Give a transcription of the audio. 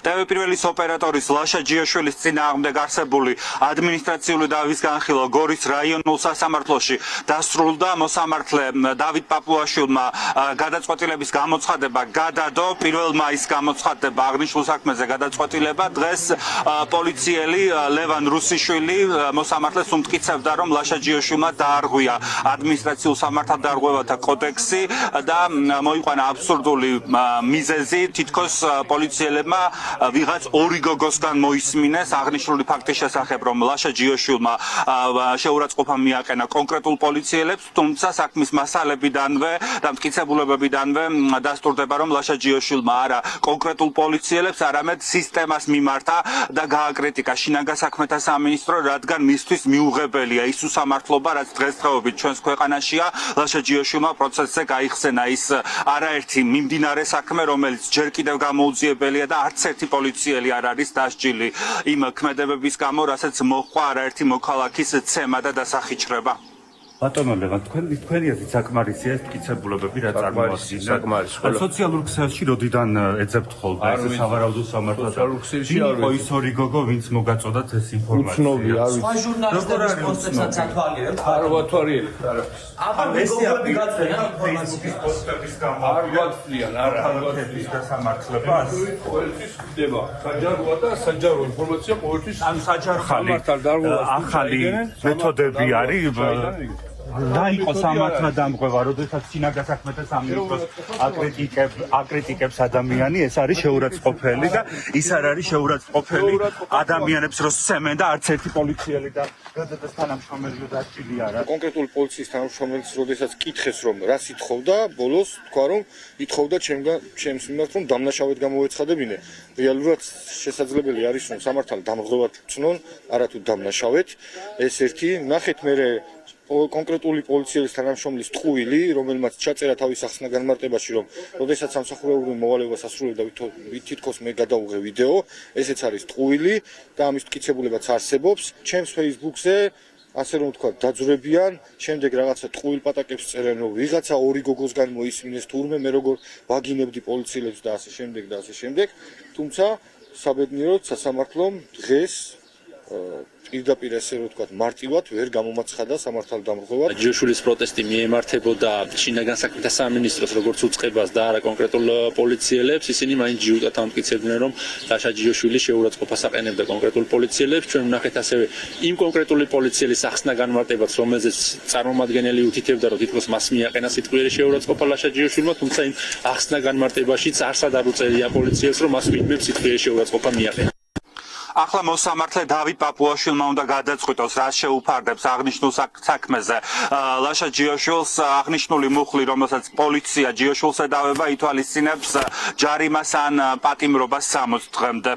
TV პირველის ოპერატორის ლაშა ჯიაშვილის წინააღმდეგ არსებული ადმინისტრაციული დავის განხილვა გორის რაიონულ სასამართლოში დასრულდა. მოსამართლე დავით პაპუაშვილმა გადაწყვეტილების გამოცხადება გადადო. 1 მაისს გამოცხადდება აღნიშნულ საქმეზე გადაწყვეტილება. დღეს პოლიციელი ლევან რუსიშვილი მოსამართლეს უმტკიცებდა, რომ ლაშა ჯიაშვილმა დაარღვია ადმინისტრაციულ სამართალდარღვევათა კოდექსი და მოიყვანა აბსურდული მიზეზი, თითქოს პოლიციელებმა ვიღაც ორი გოგოსგან მოისმინეს აღნიშნული ფაქტის შესახებ, რომ ლაშა ჯიაშვილმა შეურაცხყოფა მიაყენა კონკრეტულ პოლიციელებს, თუმცა საქმის მასალებიდანვე და მტკიცებულებებიდანვე დასტურდება, რომ ლაშა ჯიაშვილმა არა კონკრეტულ პოლიციელებს, არამედ სისტემას მიმართა და გააკრიტიკა შინაგან საქმეთა სამინისტრო, რადგან მისთვის მიუღებელია ის უსამართლობა, რაც დღესდღეობით ჩვენს ქვეყანაშია. ლაშა ჯიაშვილმა პროცესზე გაიხსენა ის არაერთი მიმდინარე საქმე, რომელიც ჯერ კიდევ გამოუძიებელია და არც ერთი პოლიციელი არ არის დასჯილი იმ ქმედებების გამო, რასაც მოჰყვა არაერთი მოქალაქის ცემა და დასახიჩრება. ბატონო ლევან, თქვენი აზრით საკმარისია ეს მტკიცებულებები, რა წარმოადგენს? სოციალურ ქსელში როდიდან ეძებთ ხოლმე ეს სავარაუდო სამართლად? იყო ის ორი გოგო, ვინც მოგაწოდათ ეს ინფორმაცია? სხვა ჟურნალისტების პოსტებსაც ათვალიერებთ? არ ვათვალიერებ. აბა მეგობრები გაწვენა ფეისბუქის პოსტების გამო არ ვათვლიან, არ ქალაქების დასამართლებას. ყოველთვის ხდება საჯაროა და საჯარო ინფორმაცია ყოველთვის ან საჯარხალი ახალი მეთოდები არის და იყო სამართალდამღება, როდესაც შინაგან საქმეთა სამინისტროს აკრიტიკებს ადამიანი, ეს არის შეურაცხყოფელი და ის არ არის შეურაცხყოფელი ადამიანებს რო სცემენ და არც ერთი პოლიციელი და გადადეს თანამშრომელი დასჯილი არა. კონკრეტული პოლიციის თანამშრომელს როდესაც კითხეს, რომ რა ითხოვდა, ბოლოს თქვა, რომ ითხოვდა ჩემს მიმართ, რომ დამნაშავედ გამოეცხადებინე. რეალურად შესაძლებელი არის, რომ სამართალდამღებად ვცნონ, არათუ დამნაშავედ. ეს ერთი, ნახეთ მერე კონკრეტული პოლიციის თანამშრომლის ტყუილი, რომელმაც ჩაწერა თავის ახსნა განმარტებაში, რომ როდესაც სამსახურეობრივ მოვალეობას ასრულებდა, თითქოს მე გადავუღე ვიდეო, ესეც არის ტყუილი და ამის მტკიცებულებაც არსებობს. ჩემს Facebook-ზე ასე რომ ვთქვა, დაძვრებიან, შემდეგ რაღაცა ტყუილ პატაკებს წერენ, რომ ვიღაცა ორი გოგოსგან მოისმინეს, თურმე მე როგორ ვაგინებდი პოლიციელებს და ასე შემდეგ და ასე შემდეგ. თუმცა საბედნიეროდ სასამართლომ დღეს პირდაპირ ესე რომ ვთქვათ, მარტივად ვერ გამომაცხადა სამართალდამღებად. ჯიაშვილის პროტესტი მიემართებოდა შინაგან საქმეთა სამინისტროს როგორც უწყებას და არა კონკრეტულ პოლიციელებს. ისინი მაინც ჯიუტად ამტკიცებდნენ, რომ ლაშა ჯიაშვილი შეურაცხყოფას აყენებდა კონკრეტულ პოლიციელებს. ჩვენ ვნახეთ ასევე იმ კონკრეტული პოლიციელის ახსნა განმარტებაც, რომელზეც წარმომადგენელი უთითებდა, რომ თითქოს მას მიაყენა სიტყვიერი შეურაცხყოფა ლაშა ჯიაშვილმა, თუმცა იმ ახსნა განმარტებაშიც არსად არ უწერია პოლიციელს, რომ მას ვინმე სიტყვიერი შეურაცხყოფა მიაყენა. ახლა მოსამართლე დავით პაპუაშვილმა უნდა გადაწყვიტოს, რა შეუფარდებს აღნიშნულ საქმეზე ლაშა ჯიაშვილს. აღნიშნული მუხლი, რომელსაც პოლიცია ჯიაშვილს ედავება, ითვალისწინებს ჯარიმას ან პატიმრობას 60 დღემდე.